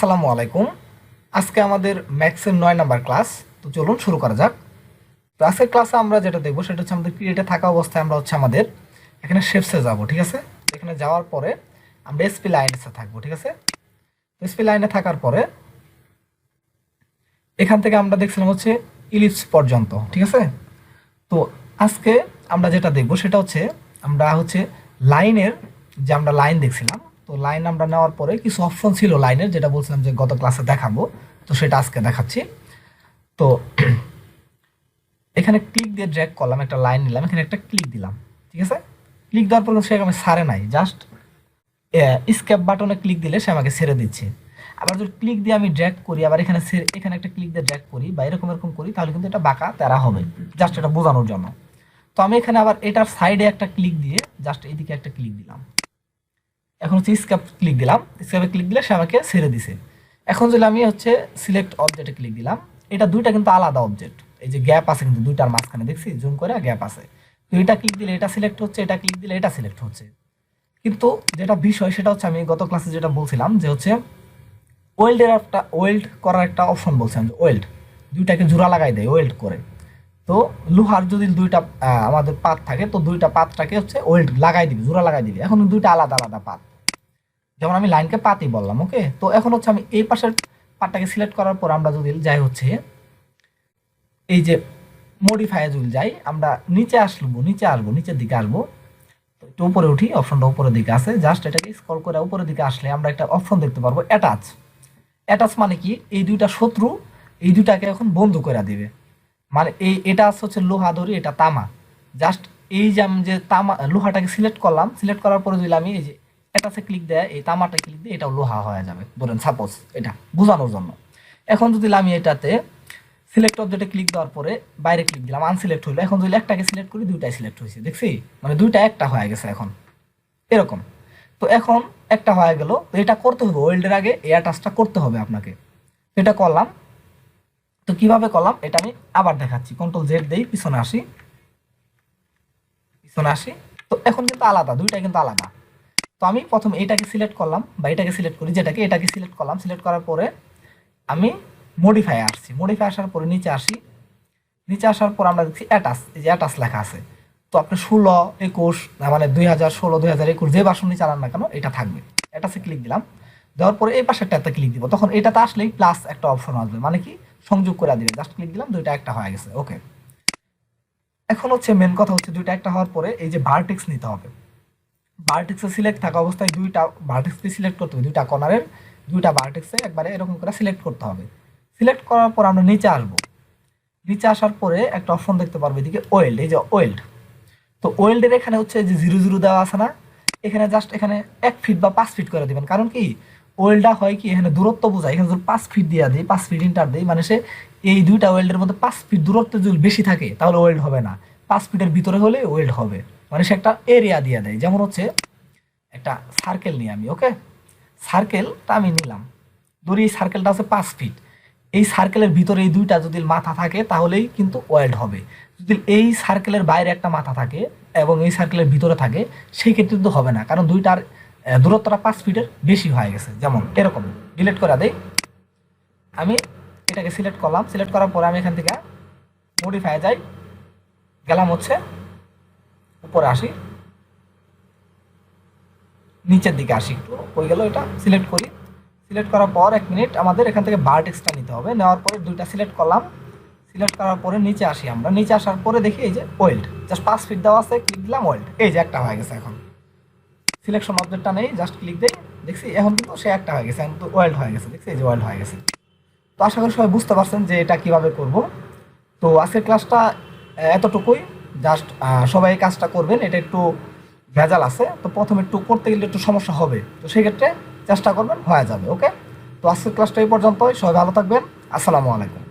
আসসালামু আলাইকুম। আজকে আমাদের ম্যাথসের 9 নাম্বার ক্লাস। তো চলুন শুরু করা যাক। তো আজকের ক্লাসে আমরা যেটা দেখব সেটা হচ্ছে আমাদের পিরিয়ডে থাকা অবস্থায় আমরা আমাদের এখানে শেপসে যাব, ঠিক আছে? এখানে যাওয়ার পরে আমরা এসপি লাইনে থাকবো, ঠিক আছে? এসপি লাইনে থাকার পরে এখান থেকে আমরা দেখছিলাম হচ্ছে ইলিপস পর্যন্ত, ঠিক আছে? তো আজকে আমরা যেটা দেখব সেটা হচ্ছে আমরা লাইনের যে আমরা লাইন দেখছিলাম, তো লাইন আমরা নেওয়ার পরে কিছু অপশন ছিল লাইনের, যেটা বলছিলাম যে গত ক্লাসে দেখাবো, তো সেটা আজকে দেখাচ্ছি। তো এখানে ক্লিক দিয়ে ড্র্যাগ করলাম, একটা লাইন নিলাম, এখানে একটা ক্লিক দিলাম, ঠিক আছে? ক্লিক দেওয়ার পর সে আমি সারে নাই, জাস্ট স্কেপ বাটনে ক্লিক দিলে সে আমাকে ছেড়ে দিচ্ছে। আবার যদি ক্লিক দিয়ে আমি ড্র্যাগ করি, আবার এখানে একটা ক্লিক দিয়ে ড্র্যাগ করি বা এরকম করি, তাহলে কিন্তু এটা বাঁকা তেরা হবে, জাস্ট এটা বোঝানোর জন্য। তো আমি এখানে আবার এটার সাইডে একটা ক্লিক দিয়ে জাস্ট এইদিকে একটা ক্লিক দিলাম। এখন স্কেপ ক্লিক দিলাম, স্কেপে ক্লিক দিলে সে আমাকে ছেড়ে দিছে। এখন যদি আমি সিলেক্ট অবজেক্টে ক্লিক দিলাম, এটা দুইটা কিন্তু আলাদা অবজেক্ট, এই যে গ্যাপ আছে কিন্তু দুইটার মাঝখানে, দেখছি জুম করে গ্যাপ আছে। তো এটা ক্লিক দিলে এটা সিলেক্ট হচ্ছে, এটা ক্লিক দিলে এটা সিলেক্ট হচ্ছে। কিন্তু যেটা বিষয় সেটা আমি গত ক্লাসে যেটা বলছিলাম যে ওয়েল্ড করার একটা অপশন বলছিলাম, যে ওয়েল্ড দুইটাকে জোড়া লাগাই দেয় ওয়েল্ড করে। তো লোহার যদি দুইটা আমাদের পাত থাকে, তো দুইটা পাতটাকে ওয়েল্ড লাগাই দিবি, জোড়া লাগাই দিবি। এখন দুইটা আলাদা আলাদা পাত, যেমন আমি লাইনকে পাতই বললাম, ওকে? তো এখন আমি এই পাশের পাতটাকে সিলেক্ট করার পর আমরা যদি যাই এই যে মডিফাই যদি যাই, আমরা নিচে আসবো, নিচের দিকে আসবো। একটু উপরে উঠি, অপশনটা উপরের দিকে আছে, জাস্ট এটাকে স্ক্রল করে উপরের দিকে আসলে আমরা একটা অপশন দেখতে পারবো, অ্যাটাচ মানে কি, এই দুইটা শত্রু এই দুইটাকে এখন বন্ধু করে দিবে। মানে এটা লোহা ধরি, এটা তামা। জাস্ট এই যে আমি যে তামা লোহাটাকে সিলেক্ট করলাম, সিলেক্ট করার পরে যদি আমি এই যে এটাতে ক্লিক দেয়, এই তামাটা ক্লিক দিয়ে এটাও লোহা হয়ে যাবে, ধরেন সাপোজ, এটা বোঝানোর জন্য। এখন যদি আমি এটাতে সিলেক্ট অবজেক্টে ক্লিক দেওয়ার পরে বাইরে ক্লিক দিলাম, আনসিলেক্ট হইলো। এখন যদি একটাকে সিলেক্ট করি, দুইটাই সিলেক্ট হয়েছে, দেখছি? মানে দুইটা একটা হয়ে গেছে এখন, এরকম। তো এখন একটা হয়ে গেল, তো এটা করতে হবে ওয়েল্ডের আগে এই অ্যাটাচটা করতে হবে আপনাকে। এটা করলাম। তো কিভাবে করলাম এটা আমি আবার দেখাচ্ছি, কন্ট্রোল জেড দেই, পিছনে আসি। তো এখন কিন্তু আলাদা, দুইটা কিন্তু আলাদা। তো আমি প্রথমে এটাকে সিলেক্ট করলাম, বা এটাকে সিলেক্ট করি, এটাকে সিলেক্ট করলাম। সিলেক্ট করার পরে আমি মডিফাই আসছি, মডিফাই আসার পরে নিচে আসি। নিচে আসার পর আমরা দেখছি অ্যাটাচ, এই যে অ্যাটাচ লেখা আছে। তো আপনি 16, 21 মানে 2016, 2021 যে ভার্সনই চালান না কেন, এটা থাকবে। অ্যাটাচে ক্লিক দিলাম, দেওয়ার পরে এই পাশেরটাতে ক্লিক দিব, তখন এটাতে আসলেই প্লাস একটা অপশন আসবে, মানে কি সংযোগ করে দিবে। জাস্ট ক্লিক দিলাম, দুইটা একটা হয়ে গেছে, ওকে। এখন মেন কথা দুইটা একটা হওয়ার পরে এই যে ভার্টেক্স নিতে হবে। ভার্টেক্সে সিলেক্ট থাকা অবস্থায় দুইটা ভার্টেক্সকে সিলেক্ট করতে হবে, দুইটা কর্নারের দুইটা ভার্টেক্সে একবারে এরকম করে সিলেক্ট করতে হবে। সিলেক্ট করার পর আমরা নিচে আসবো। নিচে আসার পরে একটা অপশন দেখতে পারবো এদিকে ওয়েল্ড, এই যে ওয়েল্ড। তো ওয়েল্ডের এখানে যে 0 দেওয়া আছে না, এখানে জাস্ট এখানে 1 ফিট বা 5 ফিট করে দিবেন। কারণ কি ওয়েল্ডটা হয় কি, এখানে দূরত্ব বোঝায়। এখানে যদি 5 ফিট দিয়ে দিই, 5 ফিট ইন্টার দিই, মানে সে এই দুইটা ওয়েল্ডের মধ্যে 5 ফিট দূরত্ব যদি বেশি থাকে তাহলে ওয়েল্ড হবে না, 5 ফিটের ভিতরে হলে ওয়েল্ড হবে। মানে সে একটা এরিয়া দিয়ে দেয়। যেমন একটা সার্কেল নিই আমি, ওকে? সার্কেলটা আমি নিলাম, ধরি এই সার্কেলটা 5 ফিট। এই সার্কেলের ভিতরে এই দুইটা যদি মাথা থাকে তাহলেই কিন্তু ওয়েল্ড হবে। যদি এই সার্কেলের বাইরে একটা মাথা থাকে এবং এই সার্কেলের ভিতরে থাকে, সেই ক্ষেত্রে কিন্তু হবে না, কারণ দুইটার দূরত্বটা 5 ফিটের বেশি হয়ে গেছে। যেমন এরকম ডিলিট করে দেই, আমি এটাকে সিলেক্ট করলাম। সিলেক্ট করার পরে আমি এখান থেকে মডিফাই যাই, গেলাম উপরে আসি, নিচের দিকে আসি, একটু হয়ে গেল। এটা সিলেক্ট করি, সিলেক্ট করার পর 1 মিনিট আমাদের এখান থেকে ভার্টেক্সটা নিতে হবে। নেওয়ার পরে দুইটা সিলেক্ট করলাম। সিলেক্ট করার পরে নিচে আসি আমরা। নিচে আসার পরে দেখি এই যে ওয়েল্ড, জাস্ট 5 ফিট দেওয়া আছে, ক্লিক দিলাম, ওয়েল্ড, এই যে একটা হয়ে গেছে। এখন সিলেকশন অবজেক্টটা নেই, জাস্ট ক্লিক দেই, দেখছি এখন কিন্তু সে একটা হয়ে গেছে, এখন তো ওয়েল্ড হয়ে গেছে, দেখছি এই যে ওয়েল্ড হয়ে গেছে। তো আশা করি সবাই বুঝতে পারছেন যে এটা কিভাবে করব। তো আজকের ক্লাসটা এতটুকুই, জাস্ট সবাই এই কাজটা করবেন। এটা একটু ভেজাল আছে, তো প্রথমে একটু করতে গেলে একটু সমস্যা হবে, তো সেই ক্ষেত্রে চেষ্টা করবেন, হয়ে যাবে, ওকে? তো আজকের ক্লাসটা এই পর্যন্তই। সবাই ভালো থাকবেন। আসসালামু আলাইকুম।